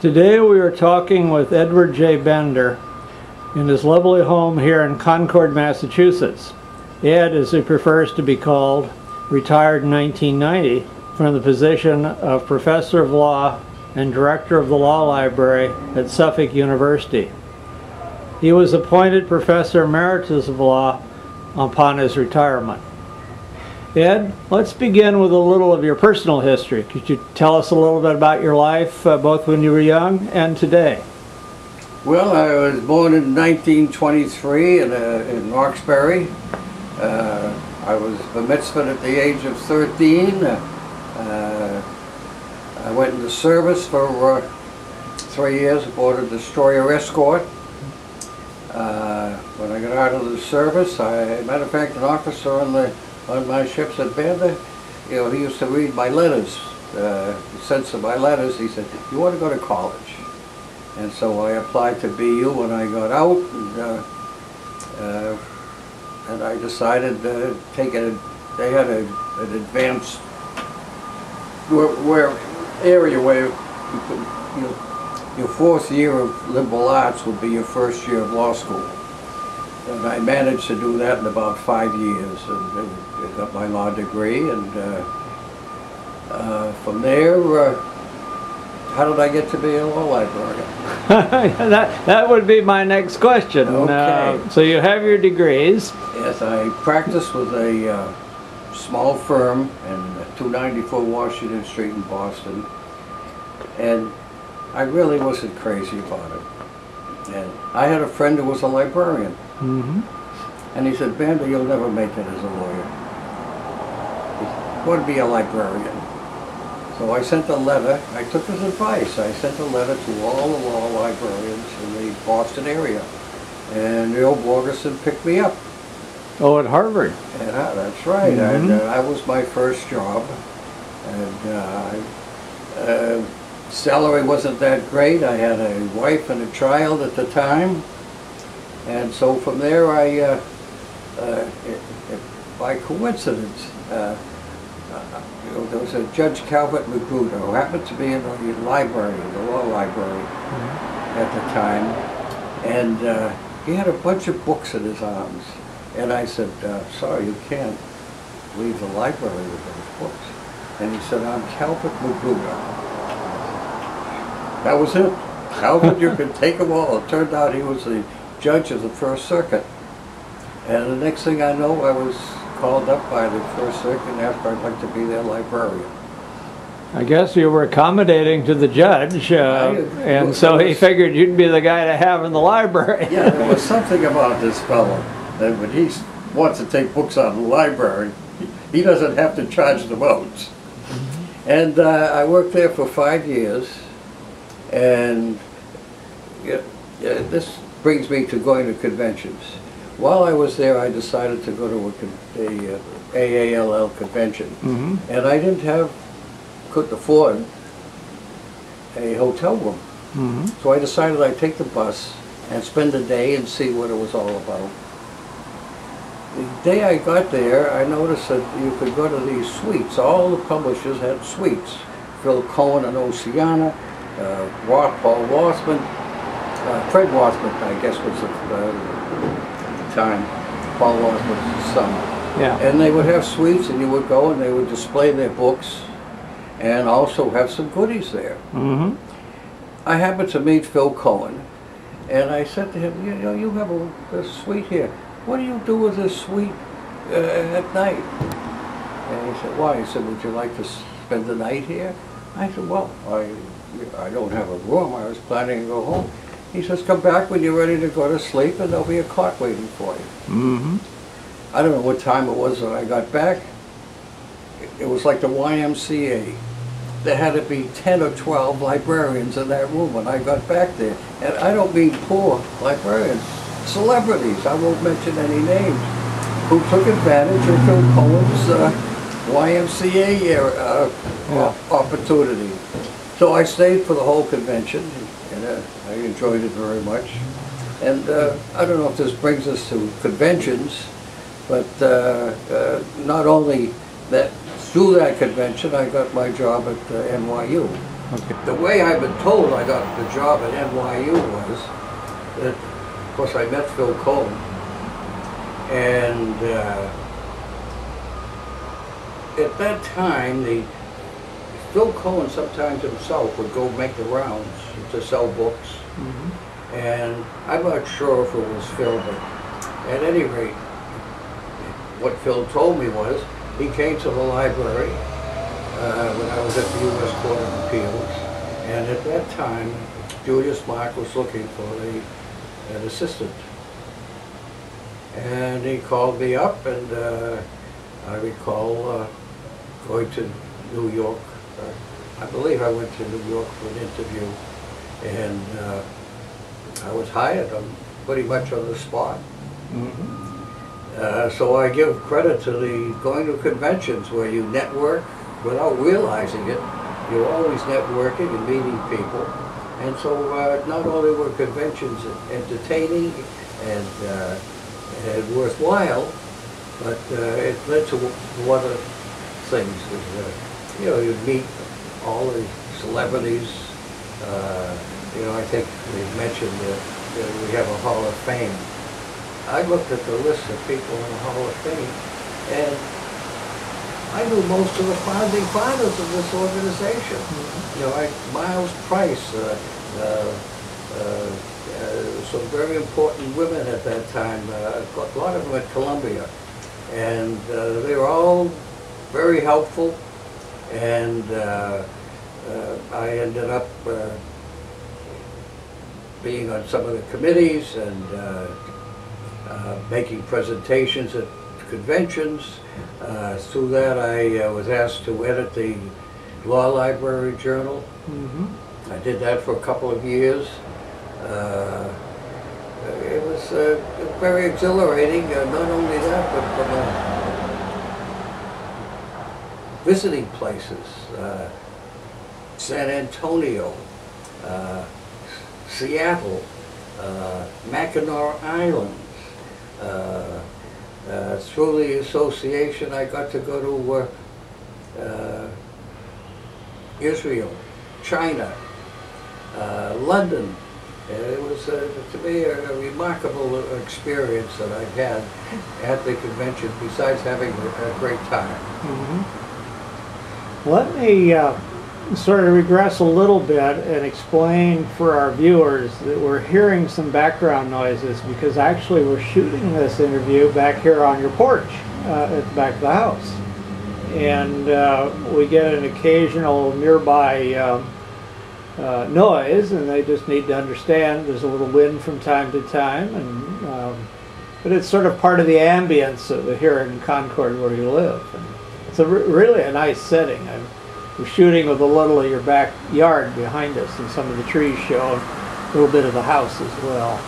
Today we are talking with Edward J. Bender in his lovely home here in Concord, Massachusetts. Ed, as he prefers to be called, retired in 1990 from the position of Professor of Law and Director of the Law Library at Suffolk University. He was appointed Professor Emeritus of Law upon his retirement. Ed, let's begin with a little of your personal history. Could you tell us a little bit about your life, both when you were young and today? Well, I was born in 1923 in Roxbury. I was bar mitzvahed at the age of 13. I went into service for 3 years aboard a destroyer escort. When I got out of the service, matter of fact, an officer on my ship said, "Bender, he used to read my letters. He sent some of my letters. He said, you want to go to college?" And so I applied to BU when I got out, and I decided to take it. They had an advanced area where you could, your fourth year of liberal arts would be your first year of law school. And I managed to do that in about 5 years, and I got my law degree. And from there, how did I get to be a law librarian? that would be my next question. Okay. So you have your degrees. Yes, I practiced with a small firm in 294 Washington Street in Boston, and I really wasn't crazy about it. And I had a friend who was a librarian. Mm-hmm. And he said, "Bender, you'll never make it as a lawyer. You want to be a librarian." So I sent a letter. I took his advice. I sent a letter to all the law librarians in the Boston area. And Neil Borgeson picked me up. Oh, at Harvard. Yeah, that's right. Mm-hmm. And that was my first job. And salary wasn't that great. I had a wife and a child at the time. And so from there, by coincidence, there was a Judge Calvert Magruder who happened to be in the library, the law library, at the time, and he had a bunch of books in his arms. And I said, "Sorry, you can't leave the library with those books." And he said, "I'm Calvert Magruder." That was it. Calvert, you could take them all. It turned out he was the judge of the First Circuit. And the next thing I know, I was called up by the First Circuit and asked if I'd like to be their librarian. I guess you were accommodating to the judge, and so he figured you'd be the guy to have in the library. Yeah, there was something about this fellow that when he wants to take books out of the library, he doesn't have to charge them out. And I worked there for 5 years, and this brings me to going to conventions. While I was there, I decided to go to a AALL convention, and I couldn't afford a hotel room. So I decided I'd take the bus and spend a day and see what it was all about. The day I got there, I noticed that you could go to these suites. All the publishers had suites. Phil Cohen and Oceana, Paul Wassman, Fred Wassman, I guess, was at the time. Paul Wassman's son. Yeah. And they would have suites, and you would go and they would display their books and also have some goodies there. I happened to meet Phil Cohen, and I said to him, you have a suite here. What do you do with this suite at night? And he said, why? He said, would you like to spend the night here? I said, well, I don't have a room. I was planning to go home. He says, come back when you're ready to go to sleep, and there'll be a cot waiting for you. I don't know what time it was when I got back. It was like the YMCA. There had to be 10 or 12 librarians in that room when I got back there. And I don't mean poor librarians, celebrities, I won't mention any names, who took advantage of Phil Cohen's YMCA opportunity. So I stayed for the whole convention, and I enjoyed it very much. And I don't know if this brings us to conventions, but not only that, through that convention I got my job at NYU. Okay. The way I've been told I got the job at NYU was that, of course, I met Phil Cohen, and at that time, Phil Cohen sometimes himself would go make the rounds to sell books, and I'm not sure if it was Phil, but at any rate, what Phil told me was he came to the library when I was at the U.S. Court of Appeals, and at that time, Julius Mark was looking for an assistant. And he called me up, and I recall going to New York. I believe I went to New York for an interview, and I was hired pretty much on the spot. So I give credit to going to conventions where you network without realizing it. You're always networking and meeting people. And so not only were conventions entertaining and worthwhile, but it led to other things. You know, you'd meet all the celebrities. You know, I think we mentioned that we have a Hall of Fame. I looked at the list of people in the Hall of Fame, and I knew most of the founding fathers of this organization. You know, Miles Price, some very important women at that time, a lot of them at Columbia. And they were all very helpful, and I ended up being on some of the committees and making presentations at conventions. Through that, I was asked to edit the Law Library Journal. I did that for a couple of years. It was very exhilarating, not only that, but from visiting places, San Antonio, Seattle, Mackinac Islands. Through the association, I got to go to Israel, China, London. It was, to me, a remarkable experience that I've had at the convention, besides having a great time. Let me sort of regress a little bit and explain for our viewers that we're hearing some background noises because actually we're shooting this interview back here on your porch at the back of the house. And we get an occasional nearby noise, and they just need to understand there's a little wind from time to time, and but it's sort of part of the ambience of here in Concord where you live. And it's really a nice setting. We're shooting with a little of your backyard behind us, and some of the trees show a little bit of the house as well.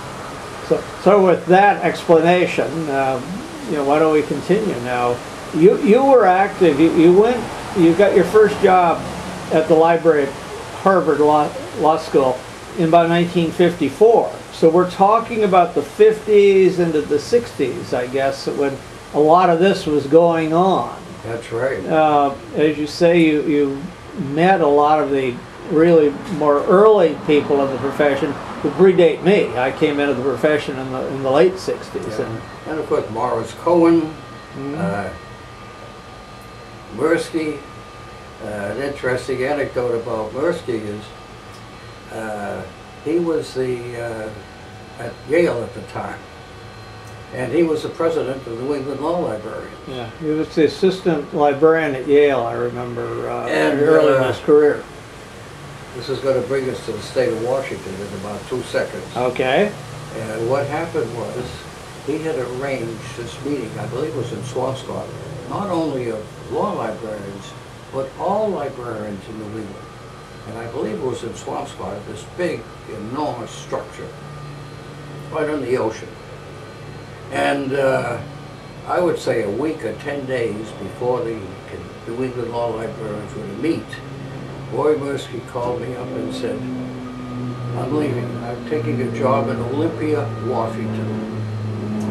So with that explanation, you know, why don't we continue now? You were active. You got your first job at the library at Harvard Law School in about 1954. So we're talking about the 50s into the 60s, I guess, when a lot of this was going on. That's right. As you say, you met a lot of the really more early people in the profession who predate me. I came into the profession in the late 60s. Yeah. And of course, Morris Cohen, Mirsky. An interesting anecdote about Mirsky is he was at Yale at the time, and he was the president of the New England Law Librarians. Yeah, he was the assistant librarian at Yale, I remember, early in his career. This is going to bring us to the state of Washington in about 2 seconds. Okay. And what happened was he had arranged this meeting, I believe it was in Swampscott, not only of law librarians, but all librarians in New England. And I believe it was in Swampscott, this big, enormous structure right on the ocean. And I would say a week or 10 days before the New England Law Librarians were to meet, Roy Mirsky called me up and said, "I'm leaving. I'm taking a job in Olympia, Washington.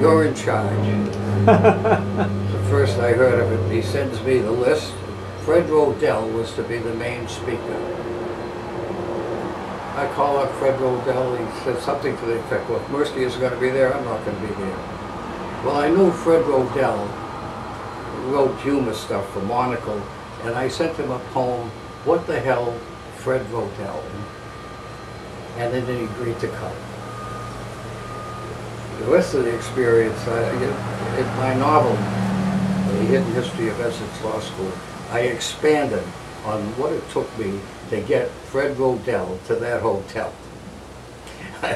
You're in charge." The first I heard of it, he sends me the list. Fred Rodell was to be the main speaker. I call up Fred Rodell. He said something to the effect, well, if Mirsky isn't going to be there, I'm not going to be there. Well, I knew Fred Rodell wrote humor stuff for Monocle, and I sent him a poem, What the Hell, Fred Rodell? And then he agreed to come. The rest of the experience, in my novel, The Hidden History of Essex Law School, I expanded on what it took me to get Fred Rodell to that hotel.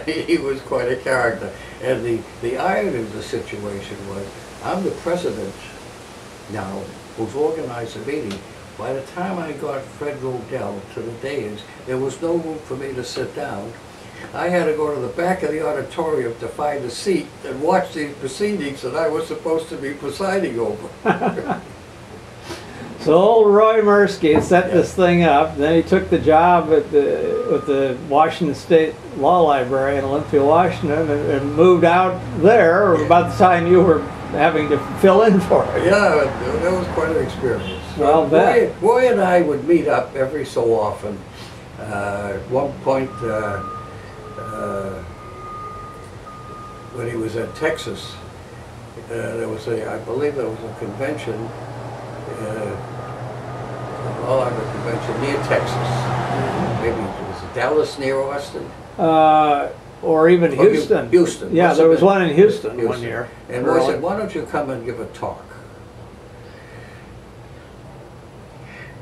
He was quite a character. And the irony of the situation was, I'm the president now who's organized the meeting. By the time I got Fred Rodell to the dais, there was no room for me to sit down. I had to go to the back of the auditorium to find a seat and watch these proceedings that I was supposed to be presiding over. So old Roy Mirsky set this thing up. Then he took the job at the Washington State Law Library in Olympia, Washington, and moved out there about the time you were having to fill in for it. Yeah, that was quite an experience. Well, Roy and I would meet up every so often. At one point, when he was in Texas, there was I believe there was a convention, a law library convention near Texas. Maybe it was Dallas near Austin. Or even Houston. Houston. Yeah, there was one in Houston one year. And Roy said, why don't you come and give a talk?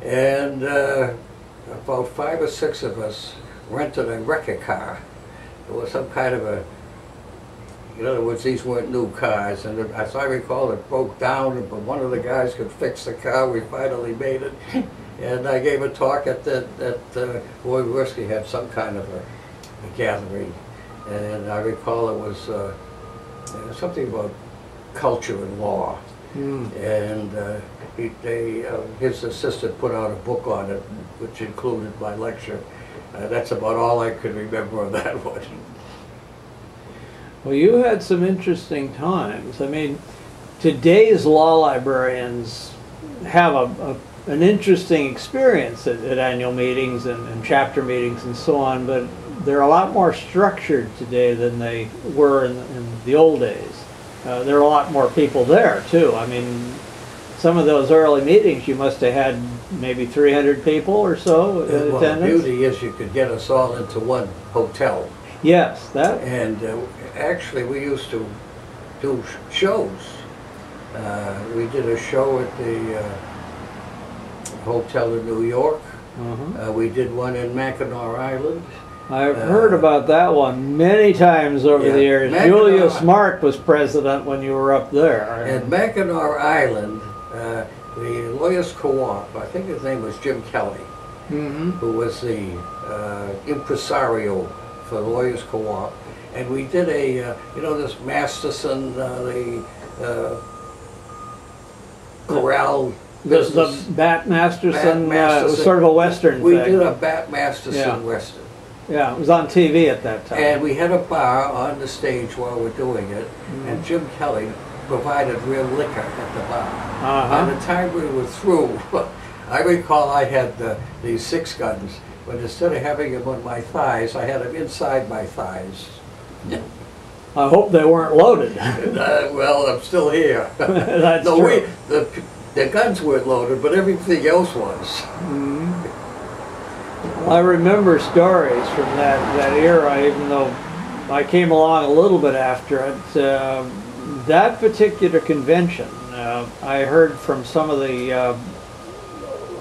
And about 5 or 6 of us rented a wrecker car. It was some kind of a, in other words, these weren't new cars, and as I recall, it broke down, but one of the guys could fix the car. We finally made it. And I gave a talk at Roy Mirsky had some kind of a gathering. And I recall it was something about culture and law. And his assistant put out a book on it, which included my lecture. That's about all I could remember of that one. Well, you had some interesting times. I mean, today's law librarians have an interesting experience at annual meetings and chapter meetings and so on, but they're a lot more structured today than they were in the old days. There are a lot more people there, too. I mean, some of those early meetings, you must have had maybe 300 people or so in well, attendance. The beauty is you could get us all into one hotel. Yes, that. And actually, we used to do shows. We did a show at the hotel in New York. We did one in Mackinac Island. I've heard about that one many times over the years. Julius Mark was president when you were up there. At Mackinac Island, the Lawyers Co-op, I think his name was Jim Kelly, who was the impresario for the Lawyers Co-op. And we did a, you know, this Masterson, the corral business. The Bat Masterson, was sort of a Western we thing. We did a Bat Masterson Western. Yeah, it was on TV at that time. And we had a bar on the stage while we're doing it, and Jim Kelly provided real liquor at the bar. By the time we were through, I recall I had these 6 guns, but instead of having them on my thighs, I had them inside my thighs. I hope they weren't loaded. Well, I'm still here. That's no, true. The guns weren't loaded, but everything else was. I remember stories from that era, even though I came along a little bit after it. That particular convention, I heard from some of the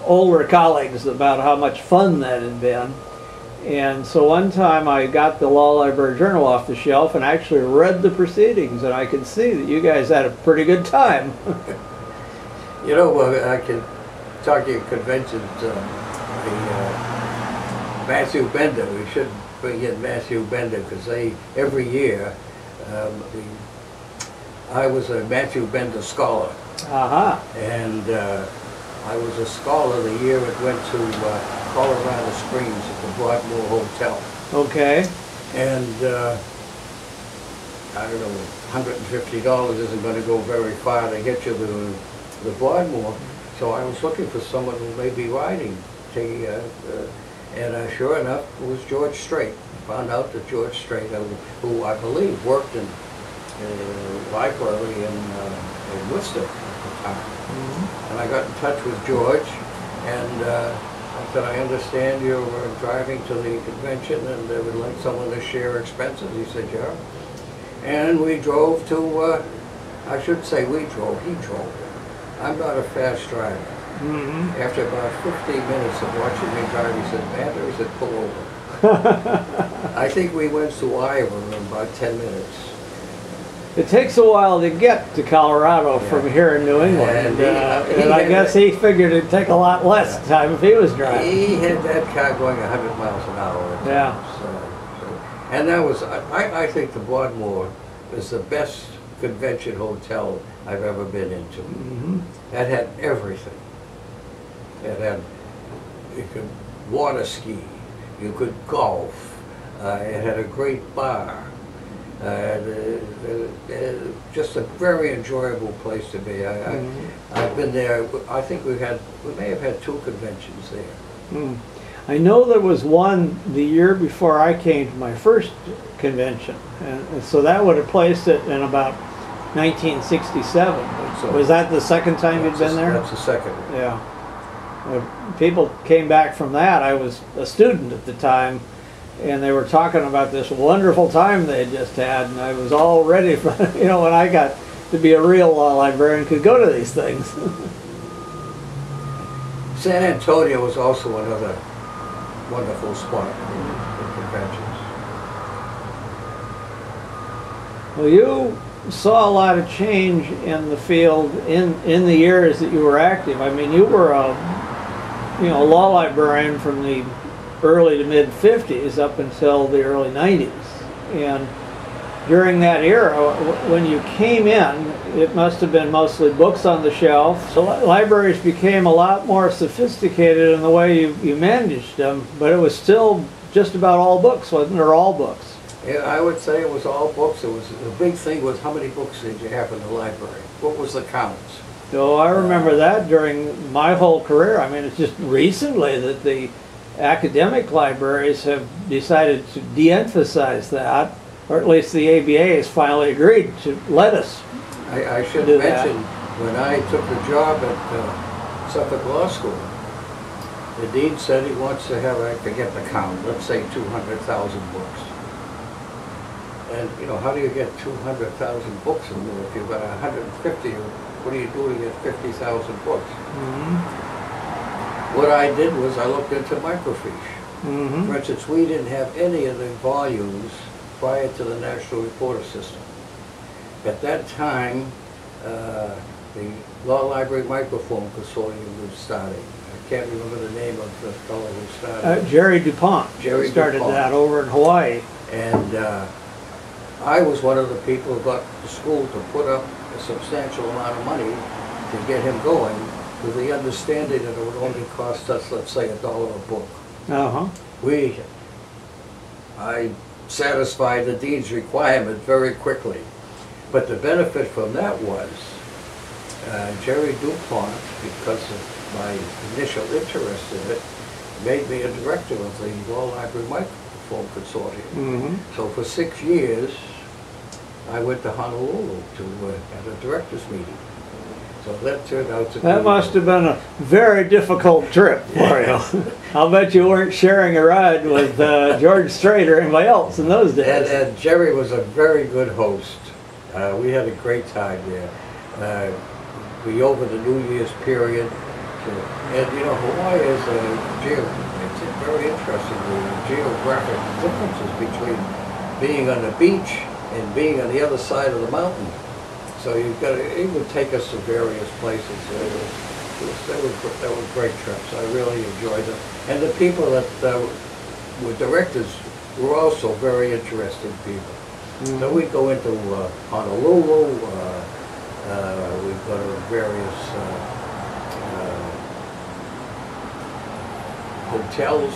older colleagues about how much fun that had been. And so one time I got the Law Library Journal off the shelf and actually read the proceedings, and I could see that you guys had a pretty good time. You know, I can talk to you conventions, Matthew Bender, we should bring in Matthew Bender, because every year, I was a Matthew Bender scholar. And I was a scholar the year it went to Colorado Springs at the Broadmoor Hotel. Okay. And I don't know, $150 isn't going to go very far to get you to the Broadmoor. So I was looking for someone who may be riding. And sure enough, it was George Strait. Found out that George Strait, who I believe worked in the library in Worcester at the time. Mm-hmm. And I got in touch with George, and I said, I understand you're driving to the convention and they would like someone to share expenses. He said, yeah. And we drove to, I should say we drove, he drove. I'm not a fast driver. Mm-hmm. After about 15 minutes of watching me drive, he said, Mander, he said, pull over. I think we went to Iowa in about 10 minutes. It takes a while to get to Colorado from here in New England, and I guess he figured it'd take a lot less time if he was driving. He had that car going 100 miles an hour. Yeah. And that was, I think the Broadmoor is the best convention hotel I've ever been into. Mm-hmm. It had everything. It had, you could water ski, you could golf, it had a great bar. Just a very enjoyable place to be. I've been there. I think we may have had 2 conventions there. Mm. I know there was one the year before I came to my first convention, and so that would have placed it in about 1967. So was that the second time you'd been there? That's the second. Yeah. People came back from that. I was a student at the time, and they were talking about this wonderful time they had just had, and I was all ready for, when I got to be a real law librarian, could go to these things. San Antonio was also another wonderful spot for conventions. Well, you saw a lot of change in the field in the years that you were active. I mean, you were a law librarian from the early to mid 50s up until the early 90s, and during that era, when you came in, it must have been mostly books on the shelf. So libraries became a lot more sophisticated in the way you managed them, but it was still just about all books, wasn't it? Or all books? Yeah, I would say it was all books. It was the big thing was how many books did you have in the library? What was the count? So I remember that during my whole career. I mean, it's just recently that the academic libraries have decided to de-emphasize that, or at least the ABA has finally agreed to let us. I should mention, when I took the job at Suffolk Law School, the dean said he wants to have, I forget the count, let's say 200,000 books. And how do you get 200,000 books in there? If you've got 150, what do you do to get 50,000 books? What I did was I looked into microfiche. For instance, we didn't have any of the volumes prior to the National Reporter System. At that time, the Law Library Microfilm Consortium was starting. I can't remember the name of the fellow who started. Jerry DuPont. Jerry started DuPont. that over in Hawaii. And I was one of the people who got the school to put up a substantial amount of money to get him going, with the understanding that it would only cost us, let's say, $1 a book. I satisfied the dean's requirement very quickly. But the benefit from that was Jerry DuPont, because of my initial interest in it, made me a director of the Law Library Microfilm Consortium. So for 6 years, I went to Honolulu to at a director's meeting. So that turned out to be... That must have been a very difficult trip for you. I'll bet you weren't sharing a ride with George Strait or anybody else in those days. And Jerry was a very good host. We had a great time there. We over the New Year's period. And Hawaii is it's very interesting, the geographic differences between being on the beach and being on the other side of the mountain. So it would take us to various places. They were great trips. I really enjoyed them. And the people that were directors were also very interesting people. So we'd go into Honolulu, we'd go to various hotels.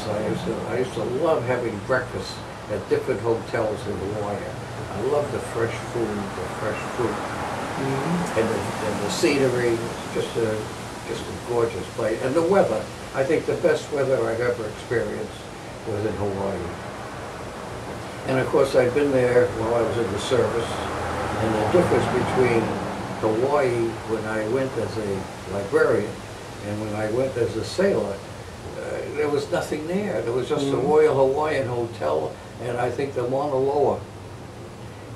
I used to love having breakfast at different hotels in Hawaii. I love the fresh food, the fresh fruit, and the scenery. It's just a gorgeous place. And the weather. I think the best weather I've ever experienced was in Hawaii. And of course, I'd been there while I was in the service, and the difference between Hawaii when I went as a librarian and when I went as a sailor, there was nothing there. There was just the Royal Hawaiian Hotel and I think the Mauna Loa.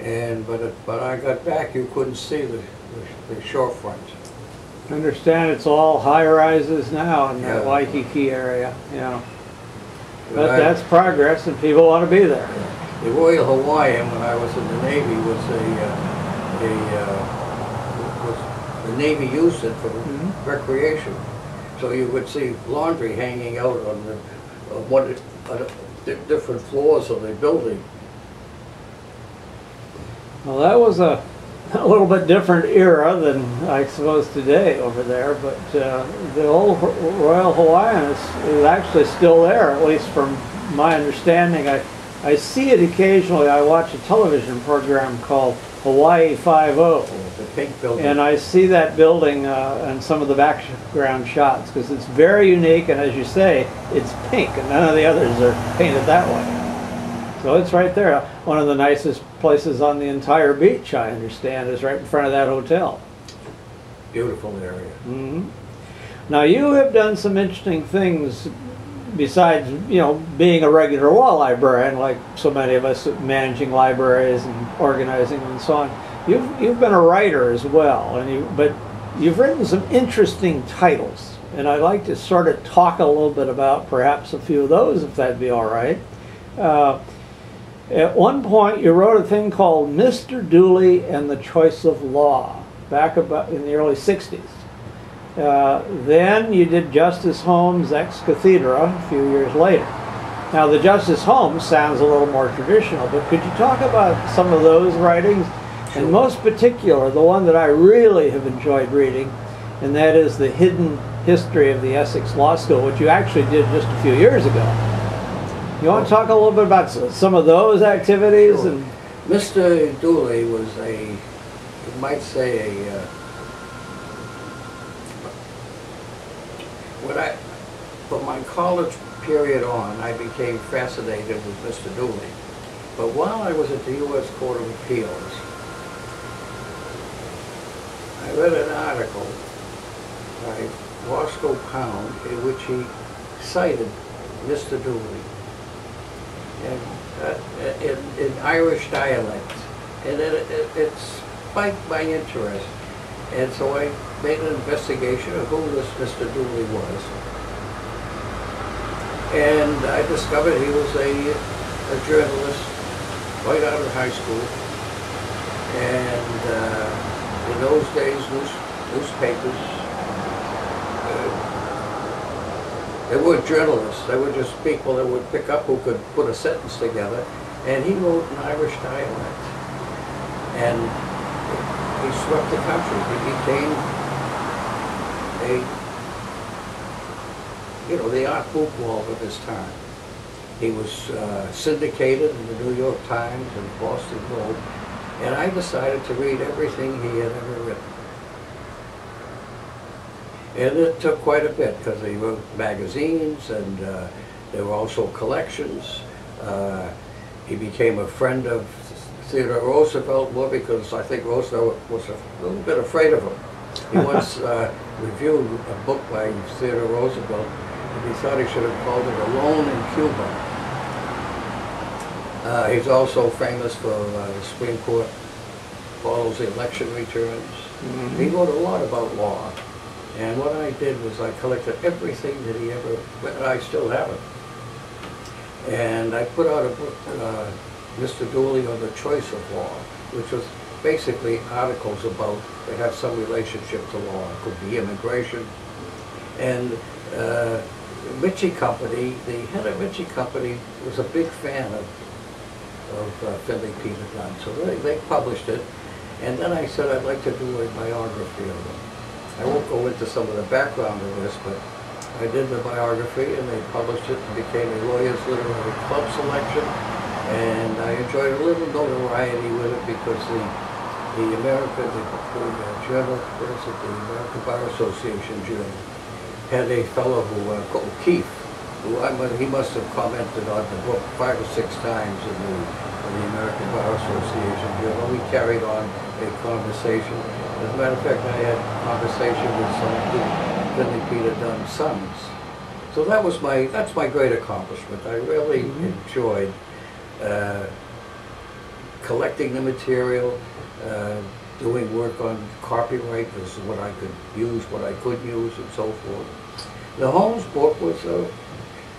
And but I got back, you couldn't see the shorefront. I understand it's all high rises now in that Yeah. Waikiki area. Yeah, but But that's progress, and people want to be there. the Royal Hawaiian, when I was in the Navy, was the Navy used it for recreation. So you would see laundry hanging out on the different floors of the building. Well, that was a little bit different era than I suppose today over there, but the old Royal Hawaiian is actually still there, at least from my understanding. I see it occasionally. I watch a television program called Hawaii Five-0. The pink building. And I see that building and some of the background shots because it's very unique, and as you say, it's pink, and none of the others are painted that way. So it's right there. One of the nicest places on the entire beach, I understand, is right in front of that hotel. Beautiful area. Now you have done some interesting things besides, you know, being a regular law librarian, like so many of us, managing libraries and organizing them and so on. You've been a writer as well, but you've written some interesting titles, and I'd like to sort of talk a little bit about perhaps a few of those, if that'd be all right. At one point, you wrote a thing called Mr. Dooley and the Choice of Law, back about in the early 60s. Then you did Justice Holmes' Ex Cathedra a few years later. Now, the Justice Holmes sounds a little more traditional, but could you talk about some of those writings? Sure. And most particular, the one that I really have enjoyed reading, and that is The Hidden History of the Essex Law School, which you actually did just a few years ago. You want to talk a little bit about some of those activities? Sure. And Mr. Dooley was you might say from my college period on, I became fascinated with Mr. Dooley. But while I was at the U.S. Court of Appeals, I read an article by Roscoe Pound in which he cited Mr. Dooley and in Irish dialect, and it spiked my interest, and so I made an investigation of who this Mr. Dooley was, and I discovered he was a journalist right out of high school, and in those days newspapers, they weren't journalists, they were just people that would pick up who could put a sentence together, and he wrote in Irish dialect. And he swept the country. He became the art bookworm of his time. He was syndicated in the New York Times and the Boston Globe, and I decided to read everything he had ever written. And it took quite a bit because he wrote magazines, and there were also collections. He became a friend of Theodore Roosevelt more because I think Roosevelt was a little bit afraid of him. He once reviewed a book by Theodore Roosevelt, and he thought he should have called it Alone in Cuba. He's also famous for the Supreme Court follows the election returns. He wrote a lot about law. And what I did was I collected everything that he ever, and I still have it. And I put out a book, Mr. Dooley on the Choice of Law, which was basically articles about, they have some relationship to law. It could be immigration. And Ritchie Company, the head of Ritchie Company was a big fan of Finley Peter Dunn. So they published it. And then I said I'd like to do a biography of him. I won't go into some of the background of this, but I did the biography, and they published it and became a Lawyers Literary Club selection. And I enjoyed a little notoriety with it because the journal, what is it, the American Bar Association journal, had a fellow who, O'Keefe, he must have commented on the book 5 or 6 times in the American Bar Association Journal. We carried on a conversation. As a matter of fact, I had a conversation with some of Finley Peter Dunn's sons. So that's my great accomplishment. I really enjoyed collecting the material, doing work on copyright, this is what I could use, what I couldn't use, and so forth. The Holmes book was,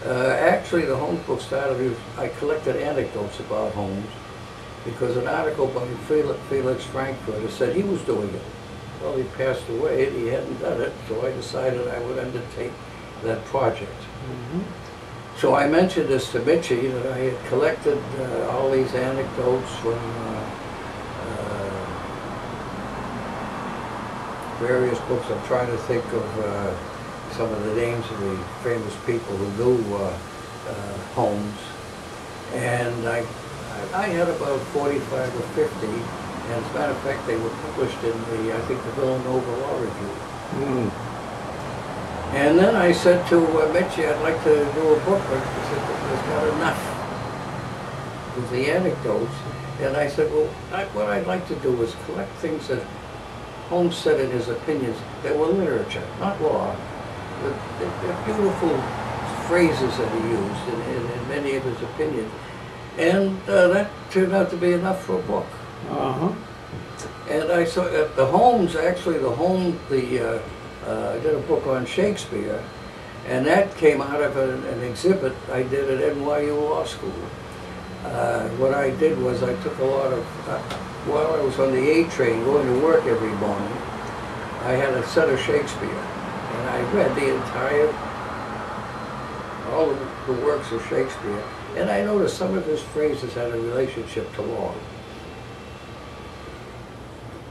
actually the Holmes book started with, I collected anecdotes about Holmes, because an article by Felix Frankfurter said he was doing it. Well, he passed away and he hadn't done it, so I decided I would undertake that project. So I mentioned this to Mitchie, that I had collected all these anecdotes from various books. I'm trying to think of some of the names of the famous people who knew Holmes. And I had about 45 or 50, and as a matter of fact, they were published in I think the Villanova Law Review. And then I said to Mitchie, I'd like to do a book, but he said, there's not enough with the anecdotes. And I said, well, what I'd like to do is collect things that Holmes said in his opinions that were literature, not law. They're beautiful phrases that he used in many of his opinions. And that turned out to be enough for a book. And I saw the Holmes, actually I did a book on Shakespeare, and that came out of an exhibit I did at NYU Law School. What I did was I took a lot of, while I was on the A train going to work every morning, I had a set of Shakespeare, and I read all of the works of Shakespeare, and I noticed some of his phrases had a relationship to law.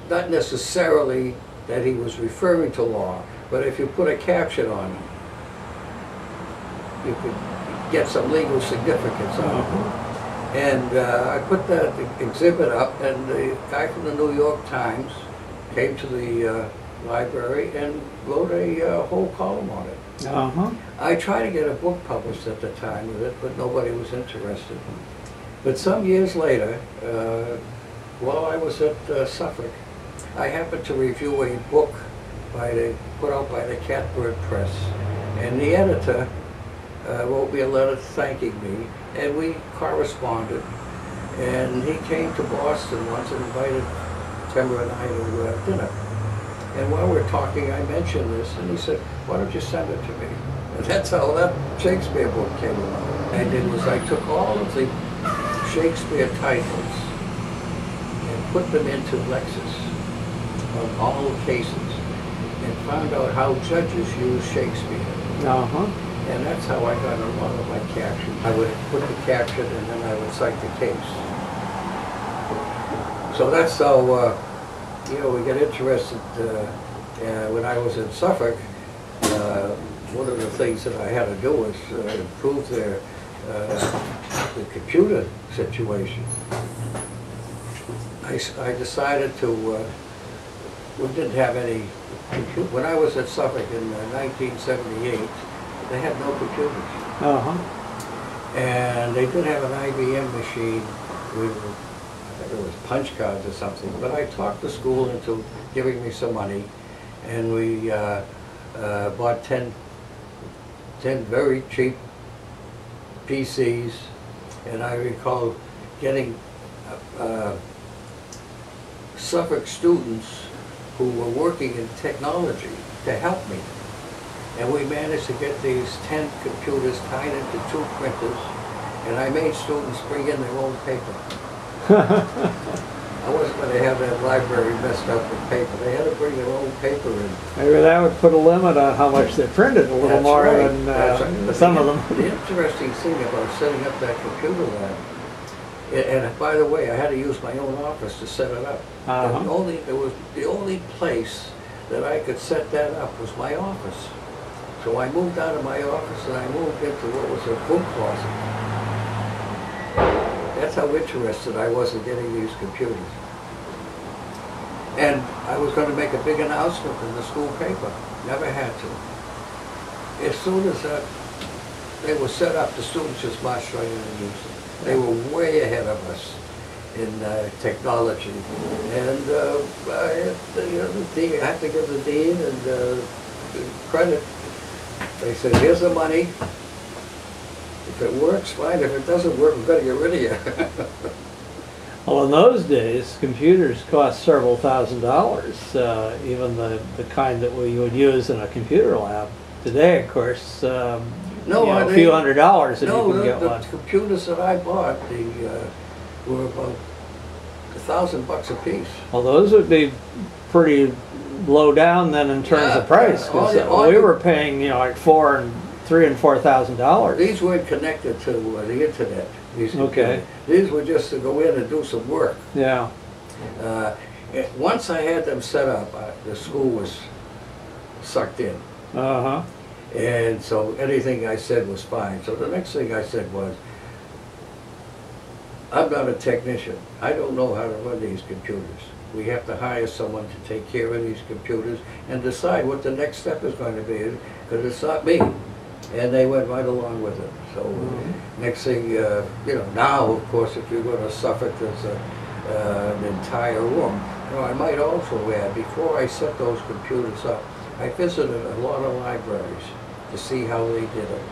Not necessarily that he was referring to law, but if you put a caption on it, you could get some legal significance on it. And I put that exhibit up, and the guy from the New York Times came to the library and wrote a whole column on it. I tried to get a book published at the time with it, but nobody was interested. But some years later, while I was at Suffolk, I happened to review a book put out by the Catbird Press, and the editor wrote me a letter thanking me, and we corresponded. And he came to Boston once and invited Timber and I to dinner. And while we're talking, I mentioned this, and he said, "Why don't you send it to me?" And that's how that Shakespeare book came about. What I did was I took all of the Shakespeare titles and put them into Lexis of all cases, and found out how judges use Shakespeare. And that's how I got a lot of my captions. I would put the caption and then I would cite the case. So that's how, we get interested. When I was in Suffolk, one of the things that I had to do was improve the computer situation. I decided to, we didn't have any computer. When I was at Suffolk in 1978, they had no computers. And they did have an IBM machine with, I think it was punch cards or something, but I talked the school into giving me some money, and we bought 10 very cheap PCs, and I recall getting Suffolk students who were working in technology to help me. And we managed to get these 10 computers tied into 2 printers, and I made students bring in their own paper. I wasn't going to have that library messed up with paper. They had to bring their own paper in. Maybe that would put a limit on how much they printed, a little more than some of them. The interesting thing about setting up that computer lab, and by the way, I had to use my own office to set it up. The only place that I could set that up was my office. So I moved out of my office and I moved into what was a book closet. That's how interested I was in getting these computers. And I was going to make a big announcement in the school paper. Never had to. as soon as they were set up, the students just marched right in and used them. They were way ahead of us in technology. And I had to give the dean and credit. They said, here's the money. If it works, fine. If it doesn't work, we've got to get rid of you. Well, in those days, computers cost several $1,000s, even the kind that we would use in a computer lab. Today, of course, a few $100s and you can get one. The computers that I bought, were about $1,000 a piece. Well, those would be pretty low down then in terms of price, because we were paying, like $3,000 and $4,000. These weren't connected to the internet. Okay. These were just to go in and do some work. Yeah. Once I had them set up, the school was sucked in. Uh-huh. And so anything I said was fine. So the next thing I said was, I'm not a technician. I don't know how to run these computers. We have to hire someone to take care of these computers and decide what the next step is going to be, because it's not me. And they went right along with it. So next thing, now, of course, if you're going to Suffolk, there's an entire room. I might also add, before I set those computers up, I visited a lot of libraries to see how they did it.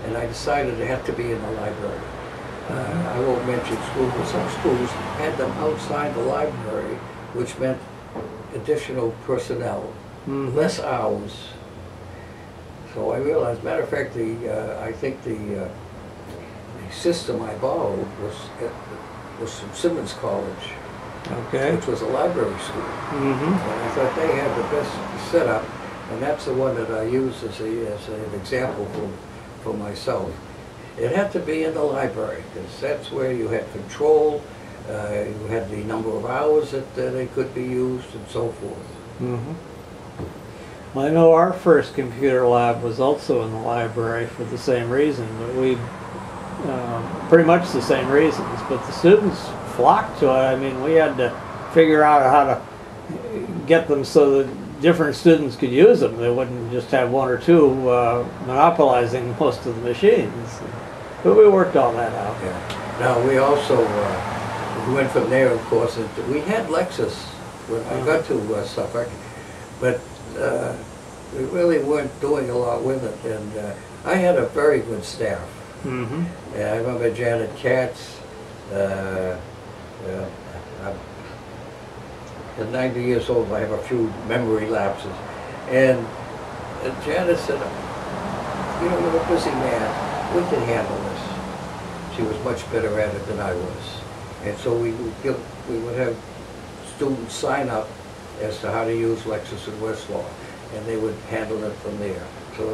And I decided it had to be in the library. I won't mention schools, but some schools had them outside the library, which meant additional personnel, less hours. So I realized, matter of fact, I think the system I borrowed was from Simmons College, which was a library school. And I thought they had the best setup, and that's the one that I used as an example for myself. It had to be in the library, because that's where you had control, you had the number of hours that they could be used, and so forth. Well, I know our first computer lab was also in the library for the same reason, but we, pretty much the same reasons, but the students flocked to it. I mean, we had to figure out how to get them so that different students could use them. They wouldn't just have one or two monopolizing most of the machines. But we worked all that out. Yeah. Now, we also went from there, of course, and we had Lexus when I got to Suffolk, but we really weren't doing a lot with it, and I had a very good staff. I remember Janet Katz. At 90 years old, I have a few memory lapses, and Janet said, "You're a busy man. We can handle this." She was much better at it than I was, and so we would have students sign up as to how to use Lexus and Westlaw, and they would handle it from there. So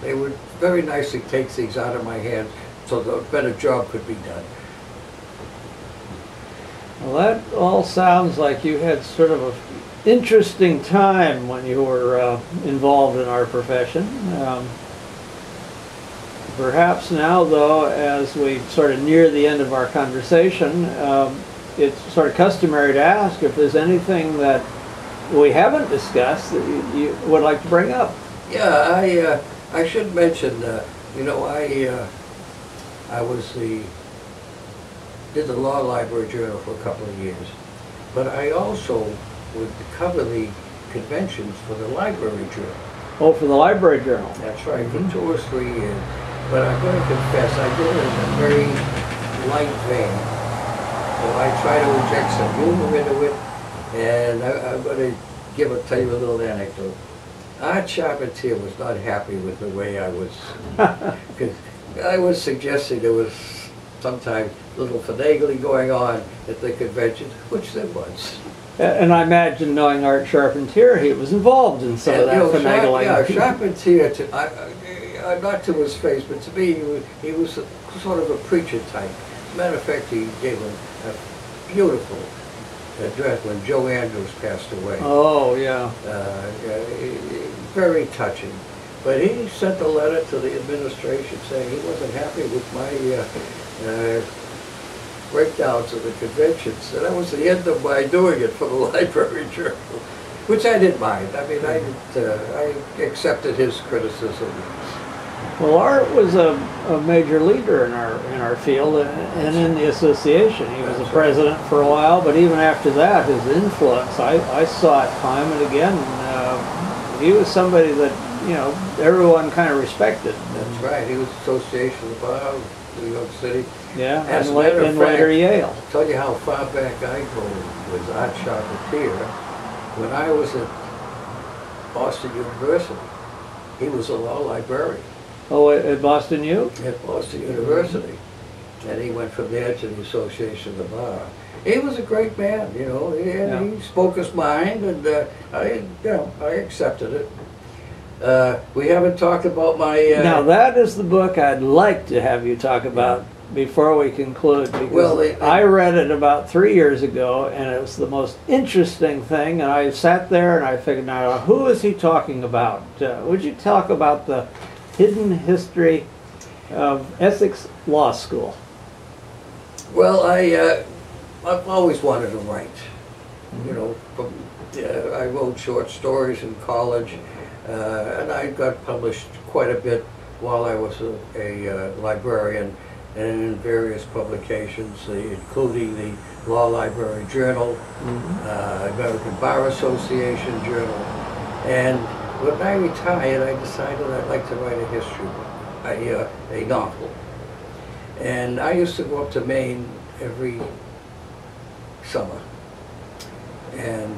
they would very nicely take things out of my hands so that a better job could be done. Well, that all sounds like you had sort of an interesting time when you were involved in our profession. Perhaps now, though, as we sort of near the end of our conversation, it's sort of customary to ask if there's anything that we haven't discussed that you would like to bring up. Yeah, I should mention, I did the Law Library Journal for a couple of years, but I also would cover the conventions for the Library Journal. Oh, for the Library Journal. That's right, for 2 or 3 years. But I'm going to confess, I did it in a very light vein. So I try to inject some humor into it, and I'm going to tell you a little anecdote. Art Charpentier was not happy with the way I was, because I was suggesting there was sometimes a little finagling going on at the convention, which there was. And I imagine, knowing Art Charpentier, he was involved in some of that finagling. Charpentier, not to his face, but to me, he was sort of a preacher type. As a matter of fact, he gave a beautiful address when Joe Andrews passed away. Oh, yeah. Very touching. But he sent a letter to the administration saying he wasn't happy with my breakdowns of the conventions. And that was the end of my doing it for the Library Journal, which I didn't mind. I mean, I accepted his criticism. Well, Art was a major leader in our field and in the association. He was the president for a while, but even after that, his influence, I saw it time and again. He was somebody that, you know, everyone kind of respected. That's right. He was Association of the Bar, New York City. Yeah, As and a matter of and later fact, Yale. I'll tell you how far back I go with Art Charpentier. When I was at Boston University, he was a law librarian. Oh, at Boston U? At Boston University. And he went from there to the Association of the Bar. He was a great man, you know. He spoke his mind, and I accepted it. We haven't talked about my... Now, that is the book I'd like to have you talk about before we conclude, because I read it about 3 years ago, and it was the most interesting thing, and I sat there and I figured, now, who is he talking about? Would you talk about the hidden history of Essex Law School? Well, I've always wanted to write. You know, I wrote short stories in college, and I got published quite a bit while I was a librarian, and in various publications, including the Law Library Journal, American Bar Association Journal. And when I retired, I decided I'd like to write a history book, a novel. And I used to go up to Maine every summer. And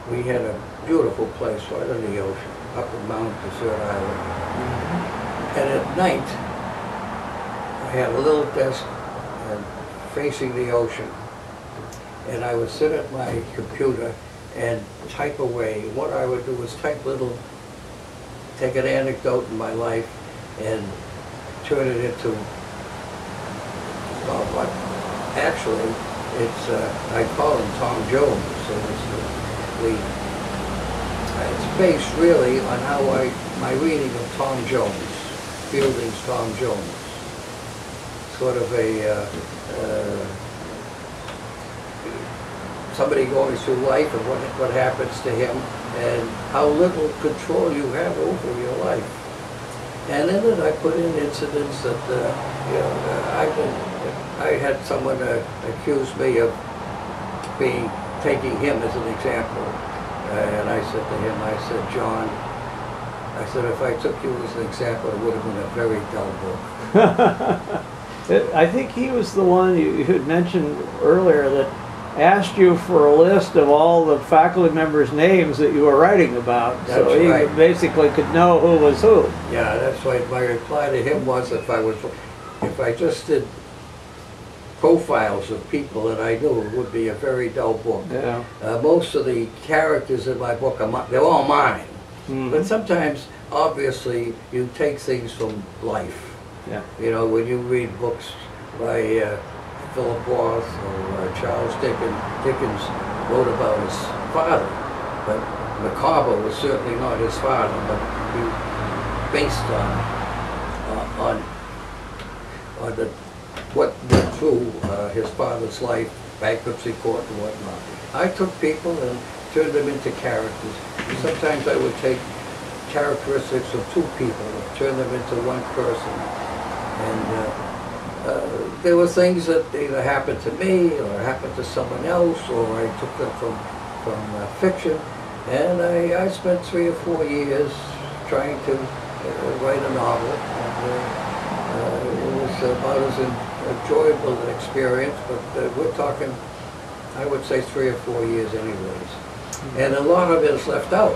we had a beautiful place right on the ocean, up in Mount Desert Island. And at night, I had a little desk facing the ocean, and I would sit at my computer and type away. What I would do was take an anecdote in my life and turn it into, well, what actually, it's, I call him Tom Jones. So it's based really on how my reading of Tom Jones, Fielding's Tom Jones. Sort of somebody going through life and what happens to him and how little control you have over your life. And in it I put in incidents that, you know, I had someone accuse me of taking him as an example. And I said to him, I said, John, I said, if I took you as an example, it would have been a very dull book. I think he was the one you had mentioned earlier that asked you for a list of all the faculty members' names that you were writing about. That's so he right. basically could know who was who. Yeah, that's right. My reply to him was if I just did profiles of people that I knew, it would be a very dull book. Yeah. Most of the characters in my book, they're all mine. Mm-hmm. But sometimes, obviously, you take things from life. Yeah. You know, when you read books by Philip Roth or Charles Dickens wrote about his father, but Micawber was certainly not his father, but he based on what went through his father's life, bankruptcy court and whatnot. I took people and turned them into characters. Sometimes I would take characteristics of two people and turn them into one person. And there were things that either happened to me or happened to someone else, or I took them from fiction. And I spent 3 or 4 years trying to write a novel. And it was about as enjoyable an experience, but we're talking, I would say 3 or 4 years anyways. And a lot of it is left out,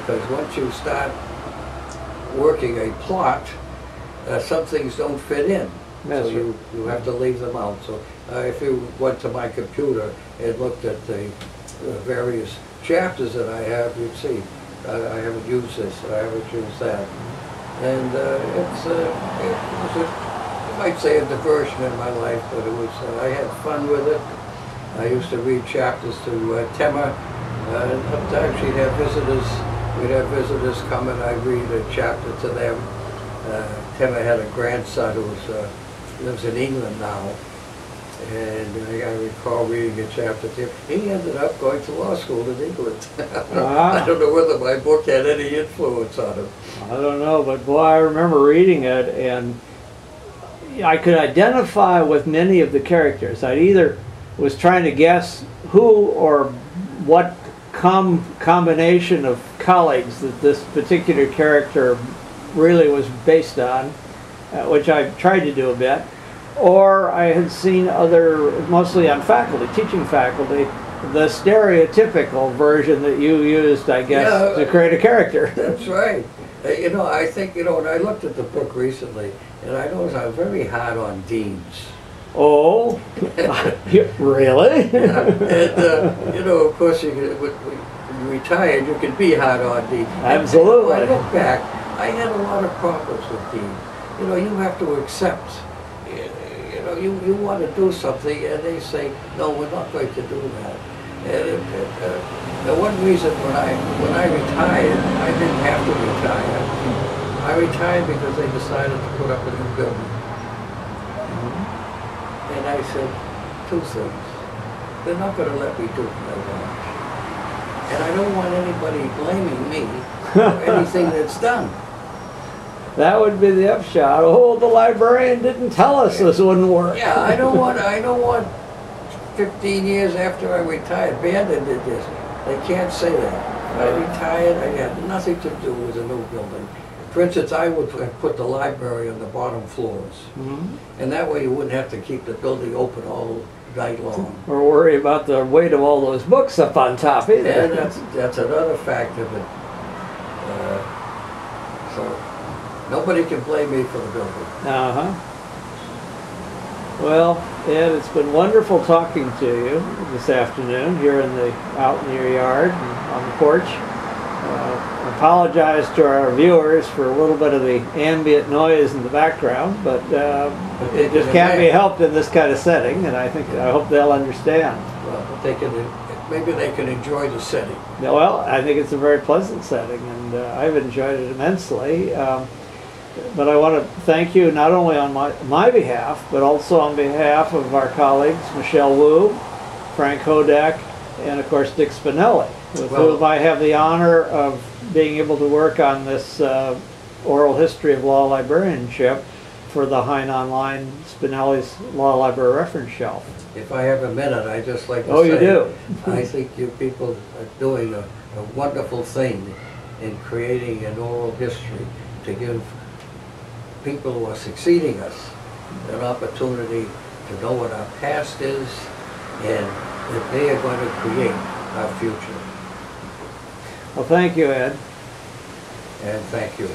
because once you start working a plot, some things don't fit in, so you have to leave them out. So if you went to my computer and looked at the various chapters that I have, you'd see I haven't used this, I haven't used that. And it was you might say a diversion in my life, but it was, I had fun with it. I used to read chapters to Tema, and sometimes we'd have visitors come and I'd read a chapter to them. Tema had a grandson who lives in England now, And I recall reading a chapter there. He ended up going to law school in England. Ah. I don't know whether my book had any influence on him. I don't know, but boy, I remember reading it, and I could identify with many of the characters. I either was trying to guess who or what combination of colleagues that this particular character really was based on, which I tried to do a bit, or I had seen other, mostly on faculty, teaching faculty, the stereotypical version that you used, I guess, Yeah, to create a character. That's right. You know, I think, you know, when I looked at the book recently, and I noticed I was very hard on deans. Oh, really? Yeah. And, you know, of course, when you retired, you can be hard on deans. Absolutely. When I look back, I had a lot of problems with deans. You know, you have to accept. You know, you want to do something, and they say, no, we're not going to do that. And the one reason when I retired, I didn't have to retire. I retired because they decided to put up a new building. And I said two things. They're not going to let me do what I want. And I don't want anybody blaming me for anything that's done. That would be the upshot. Oh, the librarian didn't tell us this wouldn't work. Yeah, I don't want 15 years after I retired, Bandon did this. They can't say that. I retired, I had nothing to do with the new building. For instance, I would have put the library on the bottom floors. And that way you wouldn't have to keep the building open all night long. Or worry about the weight of all those books up on top either. And that's another factor, but so nobody can blame me for the building. Well, Ed, it's been wonderful talking to you this afternoon here out in your yard and on the porch. Apologize to our viewers for a little bit of the ambient noise in the background, but it just can't be helped in this kind of setting, and I hope they'll understand. Well, maybe they can enjoy the setting. Yeah, well, I think it's a very pleasant setting, and I've enjoyed it immensely. But I want to thank you not only on my behalf, but also on behalf of our colleagues, Michelle Wu, Frank Hodak, and of course Dick Spinelli, with whom I have the honor of being able to work on this oral history of law librarianship for the Hein Online Spinelli's Law Library Reference Shelf. If I have a minute, I'd just like to say, oh, you do? I think you people are doing a wonderful thing in creating an oral history to give people who are succeeding us an opportunity to know what our past is and that they are going to create our future. Well, thank you, Ed. And thank you.